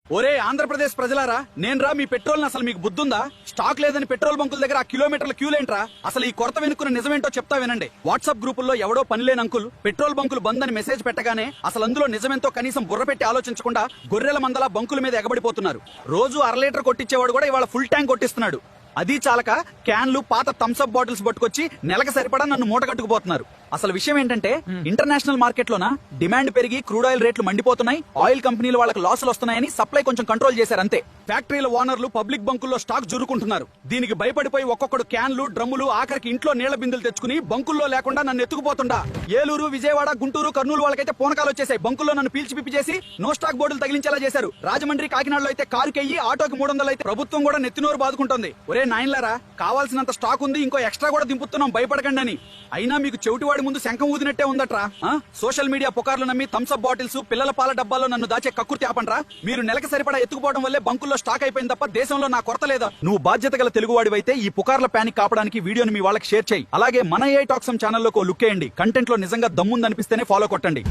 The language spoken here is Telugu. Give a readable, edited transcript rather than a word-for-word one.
ఒరే ఆంధ్రప్రదేశ్ ప్రజలారా, నేనురా మీ పెట్రోల్ అసలు మీకు బుద్ధుందా? స్టాక్ లేదని పెట్రోల్ బంకుల దగ్గర ఆ కిలోమీటర్ల క్యూలేంట్రా? అసలు ఈ కొరత వెనుక్కున్న నిజమేంటో చెప్తా వినండి. వాట్సాప్ గ్రూపుల్లో ఎవడో పనిలేని అంకుల్ పెట్రోల్ బంకులు బంద్ అని మెసేజ్ పెట్టగానే అసలు అందులో నిజమేంతో కనీసం బుర్ర పెట్టి ఆలోచించకుండా గొర్రెల మందల బంకుల మీద ఎగబడిపోతున్నారు. రోజు 1/2 లీటర్ కొట్టించేవాడు కూడా ఇవాళ ఫుల్ ట్యాంక్ కొట్టిస్తున్నాడు. అది చాలక క్యాన్లు, పాత థమ్స్అప్ బాటిల్స్ పట్టుకొచ్చి నెలకు సరిపడా నన్ను మూట కట్టుకుపోతున్నారు. అసలు విషయం ఏంటంటే ఇంటర్నేషనల్ మార్కెట్ లోన డిమాండ్ పెరిగి క్రూడ్ ఆయిల్ రేట్లు మండిపోతున్నాయి. ఆయిల్ కంపెనీలు వాళ్ళకి లాసులు వస్తున్నాయని సప్లై కొంచెం కంట్రోల్ చేశారు అంతే. ఫ్యాక్టరీల ఓనర్లు పబ్లిక్ బంకుల్లో స్టాక్ జురుకుంటున్నారు. దీనికి భయపడిపోయి ఒక్కొక్కడు క్యాన్లు, డ్రమ్ములు, ఆఖరికి ఇంట్లో నీళ్ల బిందులు తెచ్చుకుని బంకుల్లో లేకుండా నన్ను ఎత్తుకుపోతుండా. ఏలూరు, విజయవాడ, గుంటూరు, కర్నూలు వాళ్ళకైతే పూనకాలు వచ్చేసాయి. బంకుల్లో నన్ను పీల్చి పిప్పి చేసి నో స్టాక్ బోర్డులు తగిలించేలా చేశారు. రాజమండ్రి, కాకినాడలో అయితే కారుకెయ్యి ఆటోకి 300 అయితే ప్రభుత్వం కూడా నెత్తినోరు బాదుకుంటుంది. ఒరే నాయన్లారా, కావాల్సినంత స్టాక్ ఉంది, ఇంకో ఎక్స్ట్రా కూడా దింపుతున్నాం, భయపడకండి అని. అయినా మీకు చెవిటివాడి ముందు శంఖం ఊదినట్టే ఉందట్రా. సోషల్ మీడియా పుకార్లు నమ్మి థమ్స్అప్ బాటిల్స్, పిల్లల పాల డబ్బాల్లో నన్ను దాచే కక్కుర్తి ఆపండ్రా. మీరు నెలకు సరిపడా ఎత్తుకుపోవడం వల్లే బంకుల్లో స్టాక్ అయిపోయింది తప్ప దేశంలో నా కొరత లేదా? నువ్వు బాధ్యత గల తెలుగువాడివైతే ఈ పుకార్ల ప్యానిక్ కాపడానికి వీడియోని మీ వాళ్ళకి షేర్ చేయి. అలాగే మన AI టాక్సమ్ ఛానల్లోకి లుక్ వేయండి. కంటెంట్ లో నిజంగా దమ్ముందనిపిస్తేనే ఫాలో కొట్టండి.